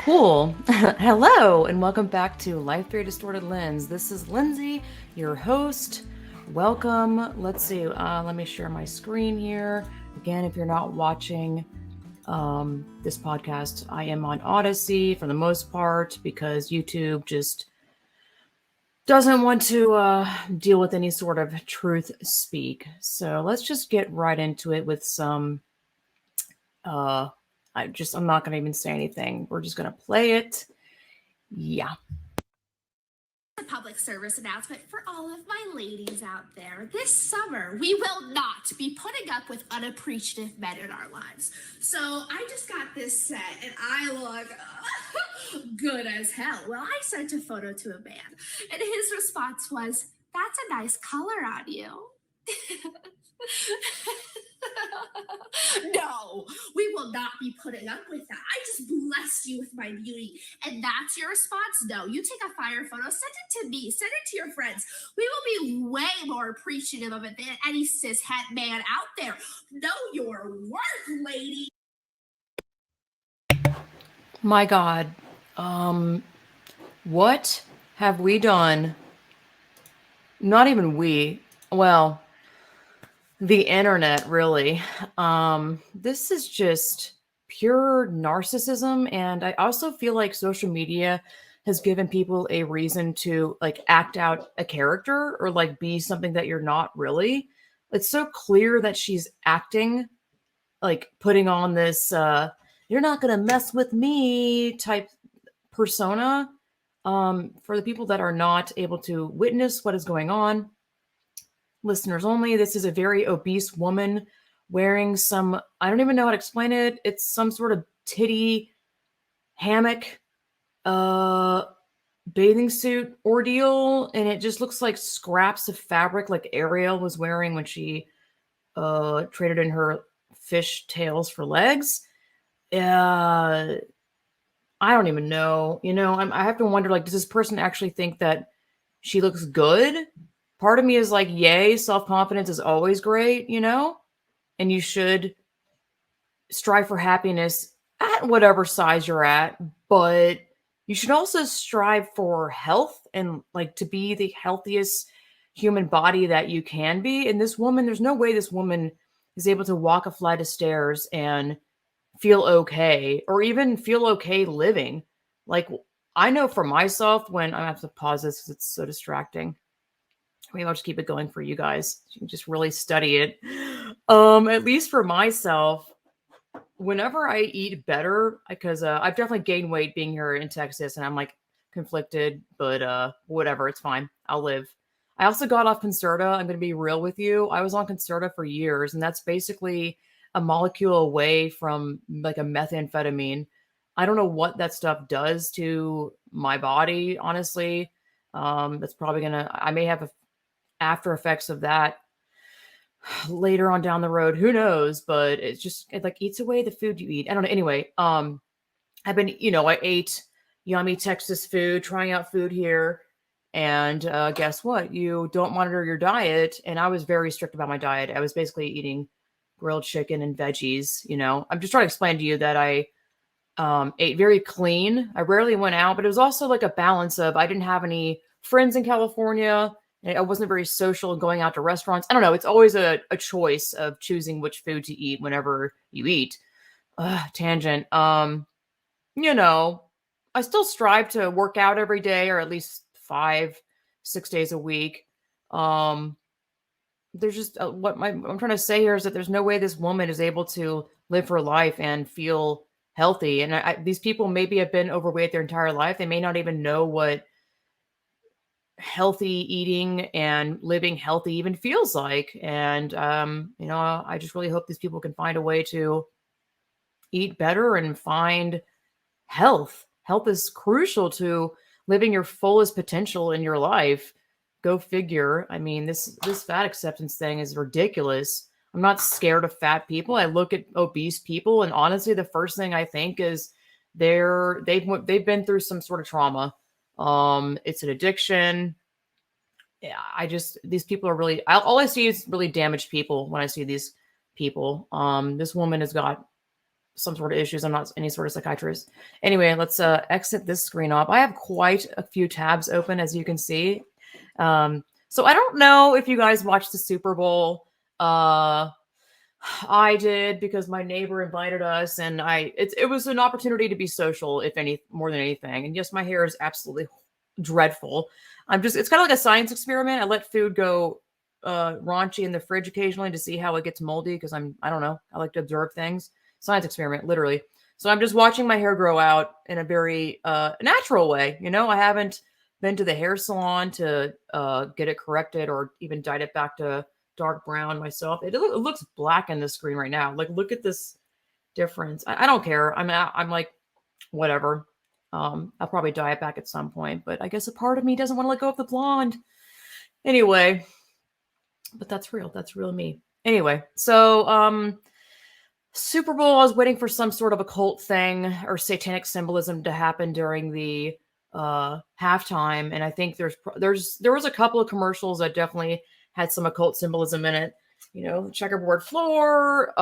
Cool. Hello, and welcome back to Life Through a Distorted Lens. This is Lindsay, your host. Welcome. Let's see. Let me share my screen here. Again, if you're not watching this podcast, I am on ODYSEE for the most part because YouTube just doesn't want to deal with any sort of truth speak. So let's just get right into it with some I'm not going to even say anything. We're just going to play it. Yeah. A public service announcement for all of my ladies out there. This summer, we will not be putting up with unappreciative men in our lives. So I just got this set and I look good as hell. Well, I sent a photo to a man and his response was, "That's a nice color on you." No, we will not be putting up with that. I just blessed you with my beauty. And that's your response? No, you take a fire photo, send it to me, send it to your friends. We will be way more appreciative of it than any cishet man out there. Know your worth, lady. My God. What have we done? Not even we. Well, the internet, really. This is just pure narcissism. And I also feel like social media has given people a reason to like act out a character or like be something that you're not really. It's so clear that she's acting, like putting on this you're not gonna mess with me type persona. For the people that are not able to witness what is going on, listeners only, this is a very obese woman wearing some, I don't even know how to explain it. It's some sort of titty hammock uh bathing suit ordeal, and it just looks like scraps of fabric like Ariel was wearing when she traded in her fish tails for legs. uh I don't even know. I have to wonder, like, does this person actually think that she looks good? Part of me is like, yay, self-confidence is always great, and you should strive for happiness at whatever size you're at, but you should also strive for health and like to be the healthiest human body that you can be. And this woman, there's no way this woman is able to walk a flight of stairs and feel okay or even feel okay living. Like, I know for myself, when I have to pause this because it's so distracting. Maybe I'll just keep it going for you guys. You can just really study it. At least for myself, whenever I eat better, because I've definitely gained weight being here in Texas, and I'm like conflicted, but whatever, it's fine. I'll live. I also got off Concerta. I'm going to be real with you. I was on Concerta for years, and that's basically a molecule away from like a methamphetamine. I don't know what that stuff does to my body, honestly. That's probably gonna. I may have after effects of that later on down the road. Who knows? But it like eats away the food you eat. I don't know. Anyway, I've been, I ate yummy Texas food, trying out food here. And guess what? You don't monitor your diet. And I was very strict about my diet. I was basically eating grilled chicken and veggies. I'm just trying to explain to you that I ate very clean. I rarely went out, but it was also like a balance of I didn't have any friends in California. And I wasn't very social going out to restaurants. I don't know. It's always a choice of choosing which food to eat whenever you eat. Tangent. You know, I still strive to work out every day or at least 5, 6 days a week. Um, there's just I'm trying to say here is that there's no way this woman is able to live her life and feel healthy. And these people maybe have been overweight their entire life. They may not even know what healthy eating and living healthy even feels like. And, I just really hope these people can find a way to eat better and find health. Health is crucial to living your fullest potential in your life. Go figure. I mean, this fat acceptance thing is ridiculous. I'm not scared of fat people. I look at obese people, and honestly, the first thing I think is they've been through some sort of trauma. It's an addiction. Yeah, these people are really. All I see is really damaged people when I see these people. This woman has got some sort of issues. I'm not any sort of psychiatrist. Anyway, let's exit this screen off. I have quite a few tabs open, as you can see. So I don't know if you guys watched the Super Bowl. I did because my neighbor invited us, and it was an opportunity to be social, if any more than anything. And yes, my hair is absolutely dreadful. It's kind of like a science experiment. I let food go raunchy in the fridge occasionally to see how it gets moldy because I don't know. I like to observe things. Science experiment, literally. So I'm just watching my hair grow out in a very natural way. I haven't been to the hair salon to get it corrected or even dyed it back to dark brown myself. It looks black in the screen right now. Like, look at this difference. I don't care. I'm like, whatever. I'll probably dye it back at some point, but I guess a part of me doesn't want to let go of the blonde. Anyway, but that's real. That's real me. Anyway, so Super Bowl, I was waiting for some sort of occult thing or satanic symbolism to happen during the halftime, and I think there was a couple of commercials that definitely had some occult symbolism in it. Checkerboard floor,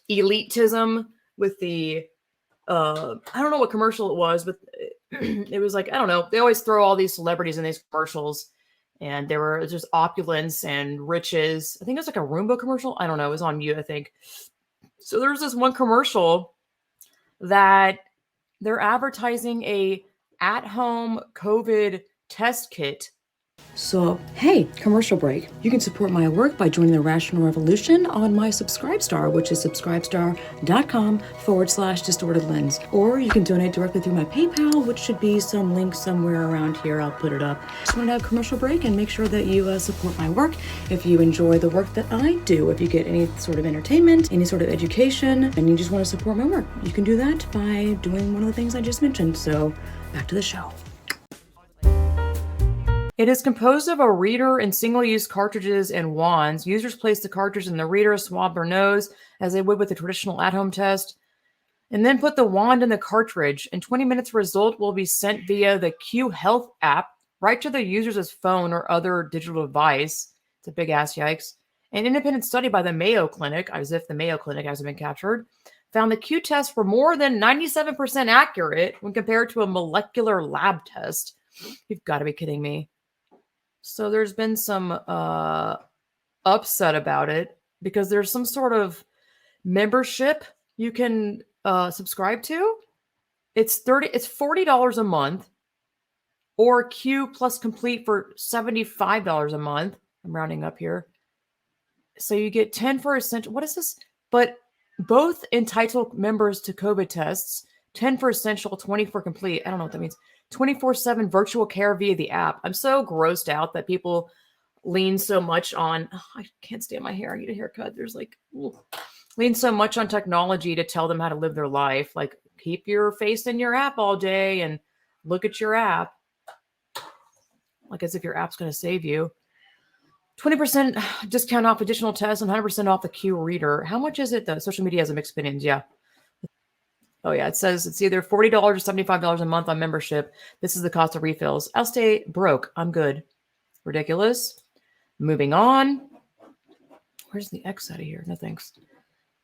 elitism with the I don't know what commercial it was, but it was like, I don't know. They always throw all these celebrities in these commercials, and there were just opulence and riches. I think it was like a Roomba commercial. I don't know. It was on mute, I think. So there's this one commercial that they're advertising a at-home COVID test kit. So, hey, commercial break. You can support my work by joining the Rational Revolution on my Subscribestar, which is subscribestar.com/distortedlens. Or you can donate directly through my PayPal, which should be some link somewhere around here. I'll put it up. Just wanted to have a commercial break and make sure that you support my work. If you enjoy the work that I do, if you get any sort of entertainment, any sort of education, and you just want to support my work, you can do that by doing one of the things I just mentioned. So, back to the show. It is composed of a reader and single-use cartridges and wands. Users place the cartridge in the reader, swab their nose as they would with a traditional at-home test, and then put the wand in the cartridge. In 20 minutes, result will be sent via the Q Health app right to the user's phone or other digital device. It's a big-ass yikes. An independent study by the Mayo Clinic, as if the Mayo Clinic hasn't been captured, found the Q tests were more than 97% accurate when compared to a molecular lab test. You've got to be kidding me. So there's been some upset about it because there's some sort of membership you can subscribe to. It's $40 a month, or Q Plus Complete for $75 a month. I'm rounding up here. So you get 10 for essential. What is this? But both entitle members to COVID tests, 10 for essential, 20 for complete. I don't know what that means. 24/7 virtual care via the app. I'm so grossed out that people lean so much on, I can't stand my hair. I need a haircut. There's like, lean so much on technology to tell them how to live their life. Like, keep your face in your app all day and look at your app. Like as if your app's going to save you. 20% discount off additional tests and 100% off the Q reader. How much is it though? Social media has a mixed opinions. Yeah. Oh, yeah. It says it's either $40 or $75 a month on membership. This is the cost of refills. I'll stay broke. I'm good. Ridiculous. Moving on. Where's the X out of here? No thanks.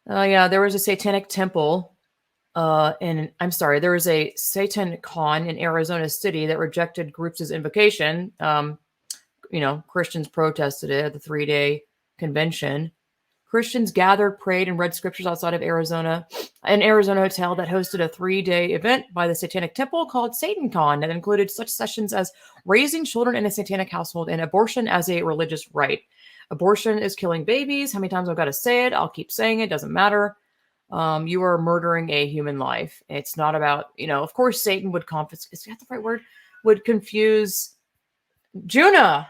Yeah, there was a satanic temple. There was a SatanCon in Arizona City that rejected groups' invocation. Christians protested it at the 3-day convention. Christians gathered, prayed, and read scriptures outside of Arizona, an Arizona hotel that hosted a 3-day event by the Satanic Temple called SatanCon that included such sessions as raising children in a satanic household and abortion as a religious rite. Abortion is killing babies. How many times I've got to say it? I'll keep saying it. Doesn't matter. You are murdering a human life. It's not about, of course, Satan would confiscate. Is that the right word? Would confuse Juna.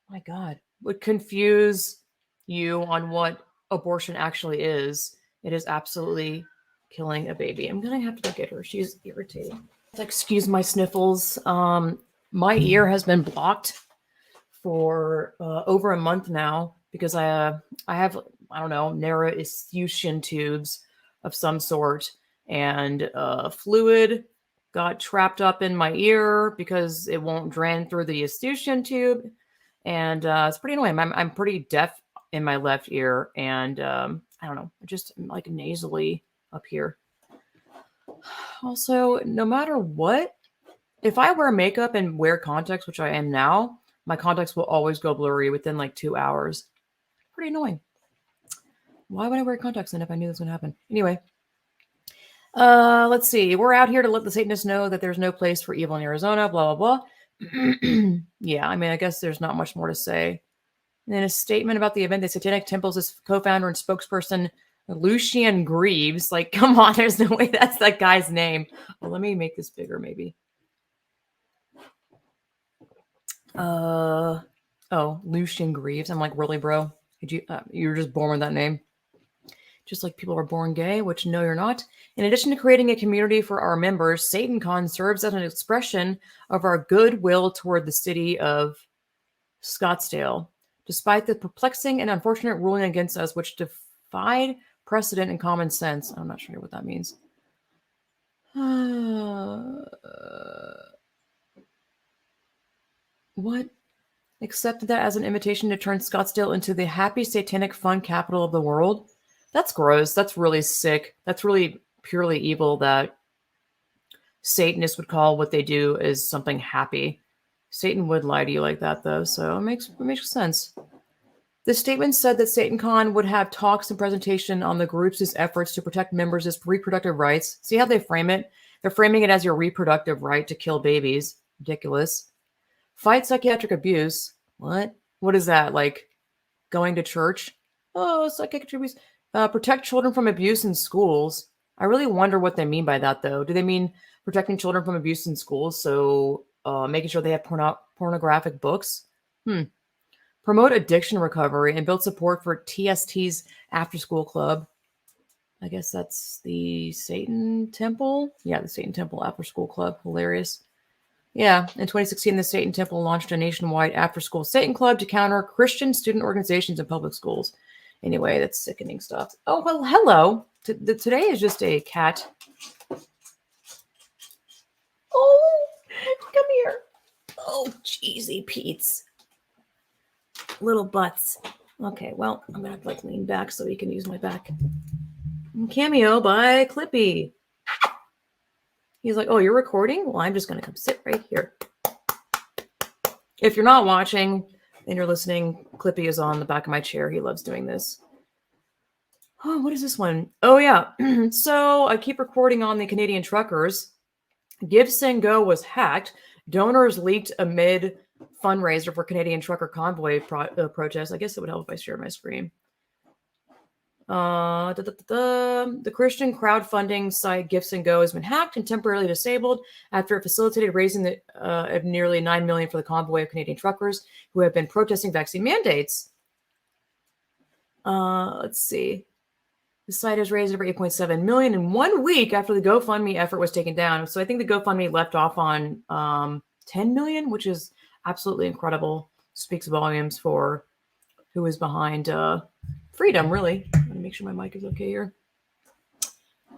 My God, would confuse you on what abortion actually is. It is absolutely killing a baby. I'm gonna have to look at her. She's irritating. Excuse my sniffles. My ear has been blocked for over a month now because I have, I don't know, narrow escutcheon tubes of some sort, and fluid got trapped up in my ear because it won't drain through the escutcheon tube, and it's pretty annoying. I'm pretty deaf in my left ear, and I don't know, just like nasally up here. Also, no matter what, if I wear makeup and wear contacts, which I am now, my contacts will always go blurry within like 2 hours. Pretty annoying. Why would I wear contacts then if I knew this was going to happen? Anyway, let's see. We're out here to let the Satanists know that there's no place for evil in Arizona, blah, blah, blah. Yeah, I mean, I guess there's not much more to say. And in a statement about the event, the Satanic Temple's co-founder and spokesperson, Lucian Greaves, like, come on, there's no way that's that guy's name. Well, let me make this bigger, maybe. Oh, Lucian Greaves. I'm like, really, bro? You were just born with that name? Just like people are born gay, which no, you're not. In addition to creating a community for our members, SatanCon serves as an expression of our goodwill toward the city of Scottsdale, despite the perplexing and unfortunate ruling against us, which defied precedent and common sense. I'm not sure what that means. What? Accepted that as an invitation to turn Scottsdale into the happy, satanic, fun capital of the world? That's gross. That's really sick. That's really purely evil that Satanists would call what they do as something happy. Satan would lie to you like that, though, so it makes sense. The statement said that SatanCon would have talks and presentation on the group's efforts to protect members' reproductive rights. See how they frame it? They're framing it as your reproductive right to kill babies. Ridiculous. Fight psychiatric abuse. What? What is that? Like going to church? Oh, psychiatric abuse. Protect children from abuse in schools. I really wonder what they mean by that, though. Do they mean protecting children from abuse in schools? So making sure they have pornographic books? Promote addiction recovery and build support for TST's after-school club. I guess that's the Satan Temple? Yeah, the Satan Temple after-school club. Hilarious. Yeah, in 2016, the Satan Temple launched a nationwide after-school Satan club to counter Christian student organizations in public schools. Anyway, that's sickening stuff. Oh, well, hello. Today is just a cat. Oh, come here. Oh, cheesy Pete's. Little butts. Okay, well, I'm going to have to like lean back so he can use my back. Cameo by Clippy. He's like, oh, you're recording? Well, I'm just going to come sit right here. If you're not watching and you're listening, Clippy is on the back of my chair. He loves doing this. Oh, what is this one? Oh, yeah. So I keep recording on the Canadian truckers. GiveSendGo was hacked. Donors leaked amid fundraiser for Canadian trucker convoy protest. I guess it would help if I share my screen. The Christian crowdfunding site GiveSendGo has been hacked and temporarily disabled after it facilitated raising of nearly $9 million for the convoy of Canadian truckers who have been protesting vaccine mandates. Let's see. The site has raised over $8.7 million in 1 week after the GoFundMe effort was taken down. So I think the GoFundMe left off on $10 million, which is absolutely incredible. Speaks volumes for who is behind freedom, really. Let me make sure my mic is okay here.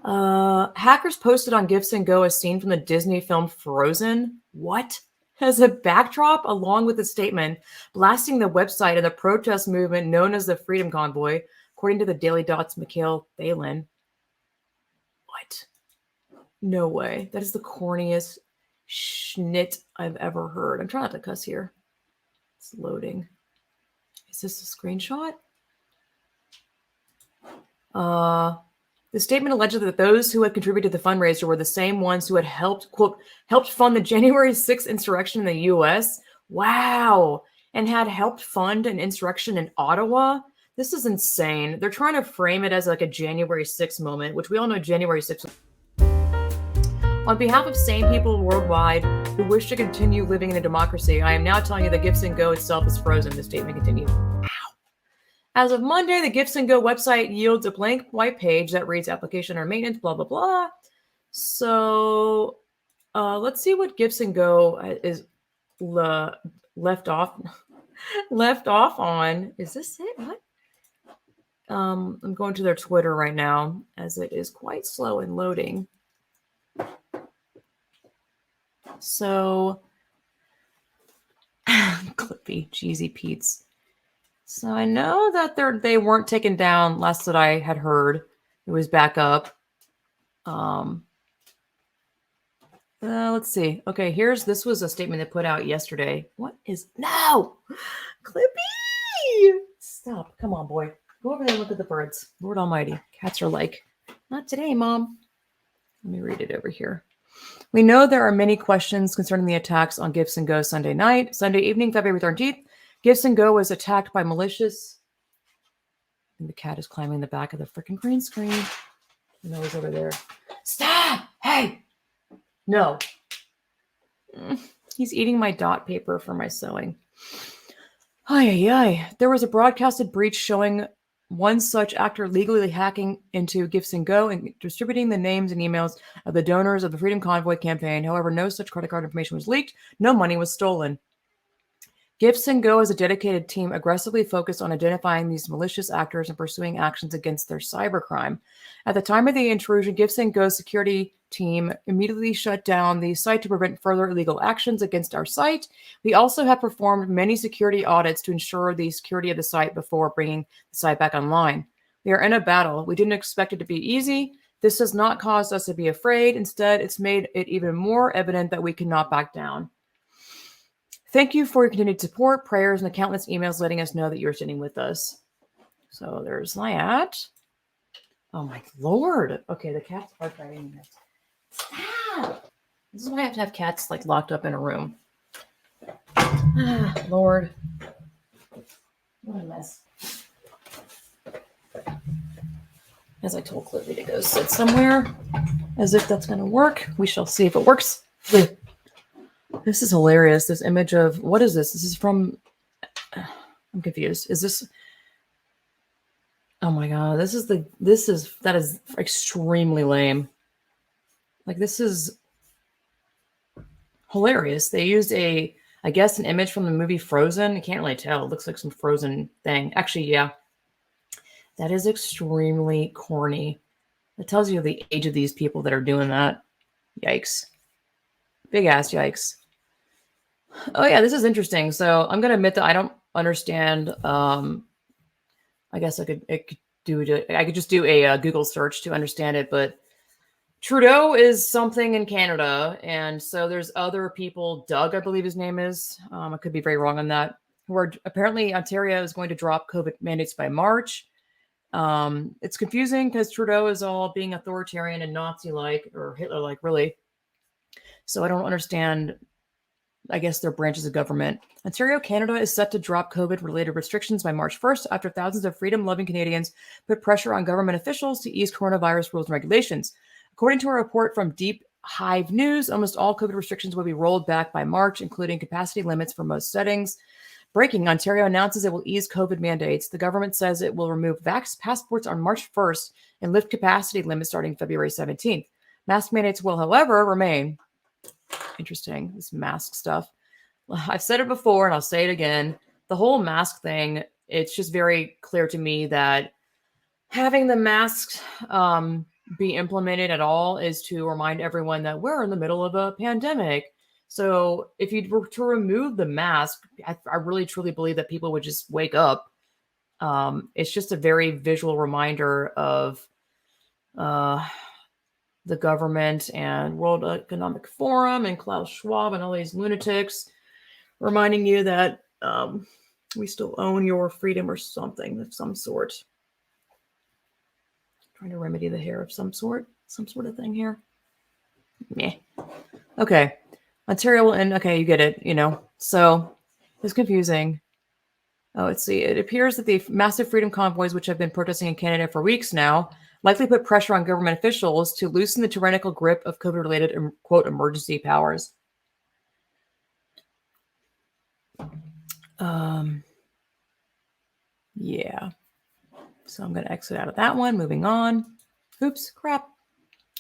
Hackers posted on GiveSendGo a scene from the Disney film Frozen. What? As a backdrop, along with a statement blasting the website and the protest movement known as the Freedom Convoy, according to the Daily Dot's Mikhail Thalen. What? No way. That is the corniest schnit I've ever heard. I'm trying not to cuss here. It's loading. Is this a screenshot? The statement alleged that those who had contributed to the fundraiser were the same ones who had helped, quote, helped fund the January 6th insurrection in the U.S. Wow. And had helped fund an insurrection in Ottawa. This is insane. They're trying to frame it as like a January 6th moment, which we all know January 6th. On behalf of sane people worldwide who wish to continue living in a democracy, I am now telling you that GiveSendGo itself is frozen. The statement continued. Ow. As of Monday, the GiveSendGo website yields a blank white page that reads application or maintenance, blah, blah, blah. So let's see what GiveSendGo is left off on. Is this it? What? I'm going to their Twitter right now as it is quite slow in loading. So, Clippy, cheesy Pete's. So I know that they weren't taken down last that I had heard. It was back up. Let's see. Okay, this was a statement they put out yesterday. No! Clippy! Stop. Come on, boy. Go over there and look at the birds. Lord almighty. Cats are like, not today, Mom. Let me read it over here. We know there are many questions concerning the attacks on GiveSendGo Sunday evening, February 13th. GiveSendGo was attacked by malicious. And the cat is climbing the back of the freaking green screen. No, he's over there. Stop! Hey! No. He's eating my dot paper for my sewing. There was a broadcasted breach showing one such actor legally hacking into GiveSendGo and distributing the names and emails of the donors of the Freedom Convoy campaign. However, no such credit card information was leaked. No money was stolen. GiveSendGo is a dedicated team aggressively focused on identifying these malicious actors and pursuing actions against their cybercrime. At the time of the intrusion, GiveSendGo's security team immediately shut down the site to prevent further illegal actions against our site. We also have performed many security audits to ensure the security of the site before bringing the site back online. We are in a battle. We didn't expect it to be easy. This has not caused us to be afraid. Instead, it's made it even more evident that we cannot back down. Thank you for your continued support, prayers, and the countless emails letting us know that you're sitting with us. So there's that. Oh my Lord. Okay, the cats are fighting this. Stop! This is why I have to have cats like locked up in a room. Lord. What a mess. As I told Clippy to go sit somewhere, as if that's going to work. We shall see if it works. This is hilarious. This image of, what is this? This is from, I'm confused. Is this, oh my God, that is extremely lame. Like, this is hilarious. They used I guess an image from the movie Frozen. I can't really tell. It looks like some Frozen thing. Actually, yeah. That is extremely corny. It tells you the age of these people that are doing that. Yikes. Big ass yikes. Oh yeah, this is interesting. So I'm going to admit that I don't understand. I guess I could just do a Google search to understand it, but Trudeau is something in Canada, and so there's other people. Doug, I believe his name is. I could be very wrong on that. Who are apparently Ontario is going to drop COVID mandates by March. It's confusing because Trudeau is all being authoritarian and Nazi-like or Hitler-like, really. So I don't understand. I guess their branches of government. Ontario, Canada is set to drop COVID-related restrictions by March 1st after thousands of freedom-loving Canadians put pressure on government officials to ease coronavirus rules and regulations. According to a report from Deep Hive News, almost all COVID restrictions will be rolled back by March, including capacity limits for most settings. Breaking, Ontario announces it will ease COVID mandates. The government says it will remove vax passports on March 1st and lift capacity limits starting February 17th. Mask mandates will, however, remain. Interesting, this mask stuff. I've said it before and I'll say it again. The whole mask thing, it's just very clear to me that having the masks be implemented at all is to remind everyone that we're in the middle of a pandemic. So if you were to remove the mask, I really truly believe that people would just wake up. It's just a very visual reminder of the government and World Economic Forum and Klaus Schwab and all these lunatics reminding you that we still own your freedom or something of some sort. Trying to remedy the hair of some sort of thing here. Meh. Okay. Ontario will end. Okay, you get it, So it's confusing. Oh, let's see. It appears that the massive freedom convoys, which have been protesting in Canada for weeks now, likely put pressure on government officials to loosen the tyrannical grip of COVID-related, quote, emergency powers. Yeah. So I'm going to exit out of that one. Moving on. Oops, crap.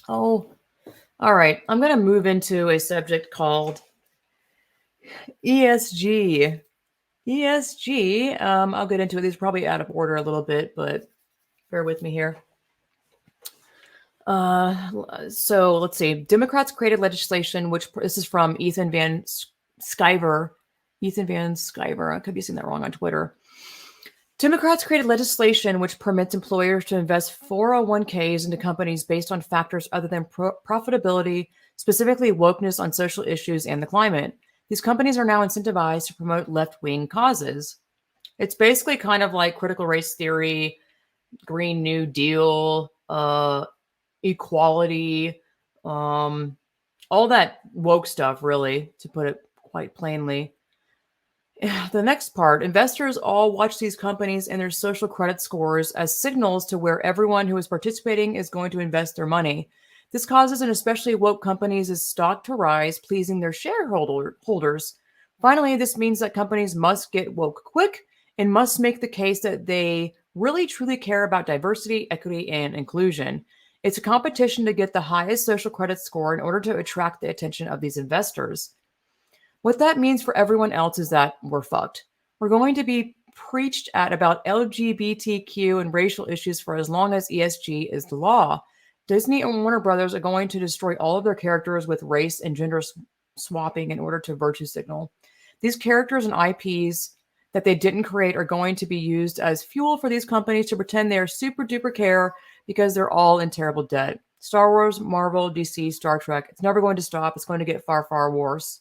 Oh, all right. I'm going to move into a subject called ESG. ESG. I'll get into it. These are probably out of order a little bit, but bear with me here. So let's see. Democrats created legislation, which this is from Ethan Van Sciver. I could be saying that wrong on Twitter. Democrats created legislation which permits employers to invest 401ks into companies based on factors other than profitability, specifically wokeness on social issues and the climate. These companies are now incentivized to promote left-wing causes. It's basically kind of like critical race theory, Green New Deal, equality, all that woke stuff, really, to put it quite plainly. The next part, investors all watch these companies and their social credit scores as signals to where everyone who is participating is going to invest their money. This causes an especially woke companies' stock to rise, pleasing their shareholders. Finally, this means that companies must get woke quick and must make the case that they really truly care about diversity, equity, and inclusion. It's a competition to get the highest social credit score in order to attract the attention of these investors. What that means for everyone else is that we're fucked. We're going to be preached at about LGBTQ and racial issues for as long as ESG is the law. Disney and Warner Brothers are going to destroy all of their characters with race and gender swapping in order to virtue signal. These characters and IPs that they didn't create are going to be used as fuel for these companies to pretend they are super duper care because they're all in terrible debt. Star Wars, Marvel, DC, Star Trek, it's never going to stop. It's going to get far, far worse.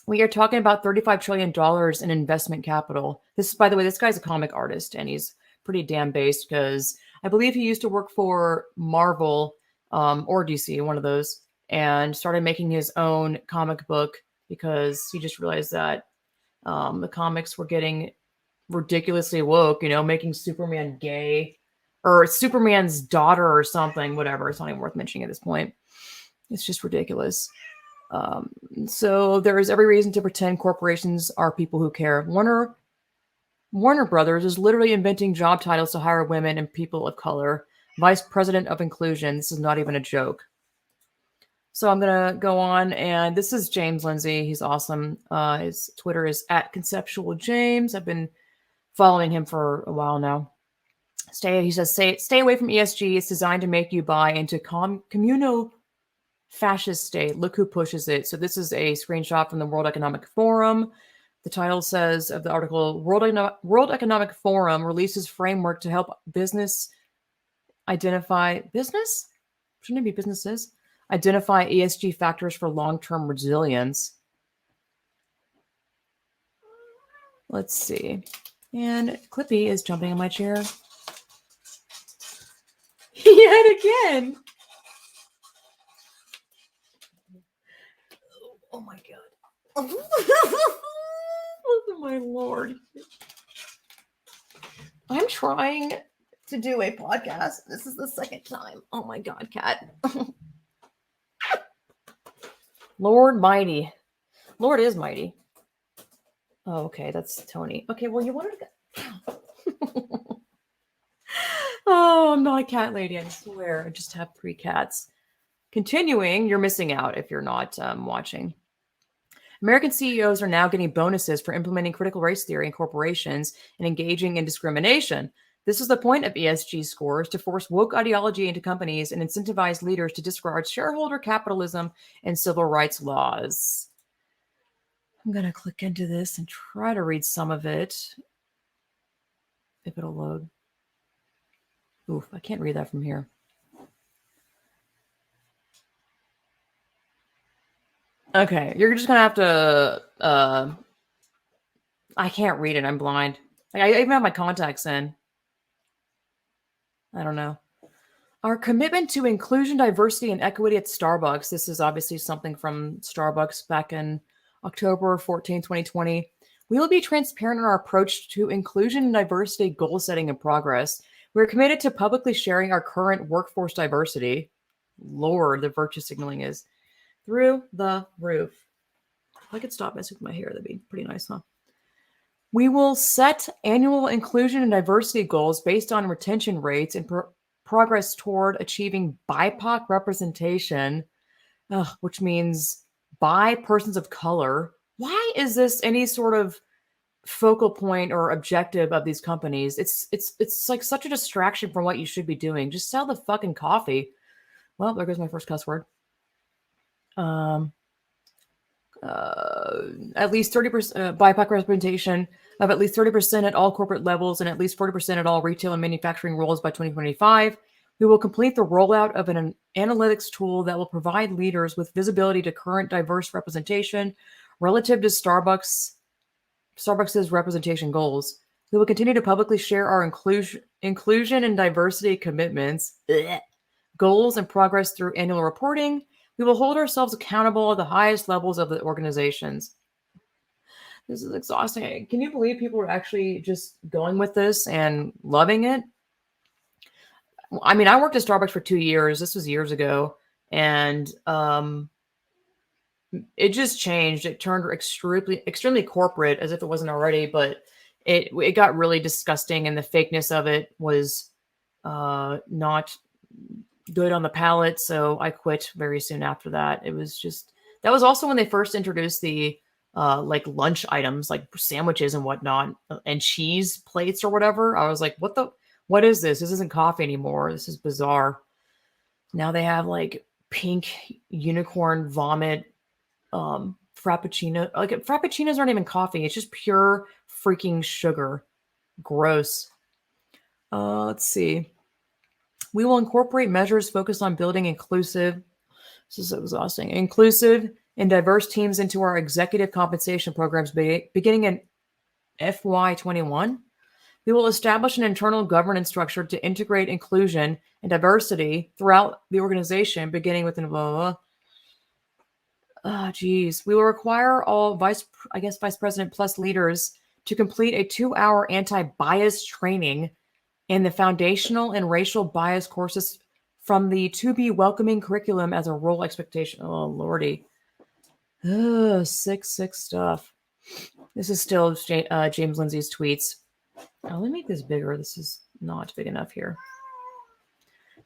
We are talking about $35 trillion in investment capital. This, by the way, this guy's a comic artist and he's pretty damn based because I believe he used to work for Marvel or DC, one of those, and started making his own comic book because he just realized that the comics were getting ridiculously woke, making Superman gay or Superman's daughter or something, whatever. It's not even worth mentioning at this point. It's just ridiculous. So there is every reason to pretend corporations are people who care. Warner Brothers is literally inventing job titles to hire women and people of color. Vice President of Inclusion. This is not even a joke. So I'm going to go on, and this is James Lindsay. He's awesome. His Twitter is @ConceptualJames. I've been following him for a while now. He says, stay away from ESG. It's designed to make you buy into communal fascist state. Look who pushes it. So this is a screenshot from the World Economic Forum. The title says of the article, World Economic Forum releases framework to help business identify business? Shouldn't it be businesses? Identify ESG factors for long-term resilience. Let's see. And Clippy is jumping in my chair. Yet again. Oh my god. Oh my lord. I'm trying to do a podcast. This is the second time. Oh my god, cat. Lord mighty. Lord is mighty. Oh, okay, that's Tony. Okay, well, you wanted to go. Oh, I'm not a cat lady, I swear. I just have 3 cats. Continuing, you're missing out if you're not watching. American CEOs are now getting bonuses for implementing critical race theory in corporations and engaging in discrimination. This is the point of ESG scores, to force woke ideology into companies and incentivize leaders to disregard shareholder capitalism and civil rights laws. I'm going to click into this and try to read some of it, if it'll load. Oof, I can't read that from here. Okay, you're just going to have to... I can't read it. I'm blind. Like, I even have my contacts in. I don't know. Our commitment to inclusion, diversity, and equity at Starbucks. This is obviously something from Starbucks back in October 14, 2020. We will be transparent in our approach to inclusion and diversity goal setting and progress. We're committed to publicly sharing our current workforce diversity. Lord, the virtue signaling is through the roof. If I could stop messing with my hair, that'd be pretty nice, huh? We will set annual inclusion and diversity goals based on retention rates and progress toward achieving BIPOC representation, which means by persons of color. Why is this any sort of focal point or objective of these companies? It's like such a distraction from what you should be doing. Just sell the fucking coffee. Well, there goes my first cuss word. at least 30% BIPOC representation of at least 30% at all corporate levels and at least 40% at all retail and manufacturing roles by 2025. We will complete the rollout of an analytics tool that will provide leaders with visibility to current diverse representation relative to Starbucks's representation goals. We will continue to publicly share our inclusion and diversity commitments, goals, and progress through annual reporting. We will hold ourselves accountable at the highest levels of the organizations. This is exhausting. Can you believe people are actually just going with this and loving it? I mean, I worked at Starbucks for 2 years. This was years ago. And it just changed. It turned extremely corporate, as if it wasn't already, but it got really disgusting, and the fakeness of it was not good on the palate. So I quit very soon after that. It was just, that was also when they first introduced the like lunch items, like sandwiches and whatnot, and cheese plates or whatever. I was like, what is this? This isn't coffee anymore. This is bizarre. Now they have like pink unicorn vomit frappuccino. Like frappuccinos aren't even coffee. It's just pure freaking sugar. Gross. Let's see. We will incorporate measures focused on building inclusive and diverse teams into our executive compensation programs beginning in FY21. We will establish an internal governance structure to integrate inclusion and diversity throughout the organization, beginning with blah, blah. We will require all vice president plus leaders to complete a 2-hour anti-bias training in the foundational and racial bias courses from the To Be Welcoming curriculum as a role expectation. Oh, Lordy. Sick stuff. This is still James Lindsay's tweets. Let me make this bigger. This is not big enough here.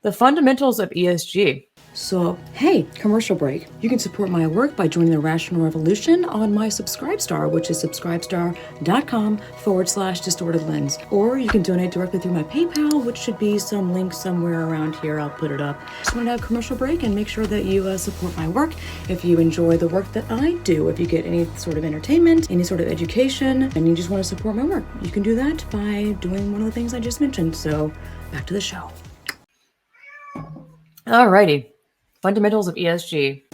The fundamentals of ESG. So, hey, commercial break. You can support my work by joining the Rational Revolution on my Subscribestar, which is subscribestar.com/distortedlens. Or you can donate directly through my PayPal, which should be some link somewhere around here. I'll put it up. Just want to have a commercial break and make sure that you support my work. If you enjoy the work that I do, if you get any sort of entertainment, any sort of education, and you just want to support my work, you can do that by doing one of the things I just mentioned. So, back to the show. Alrighty. Fundamentals of ESG.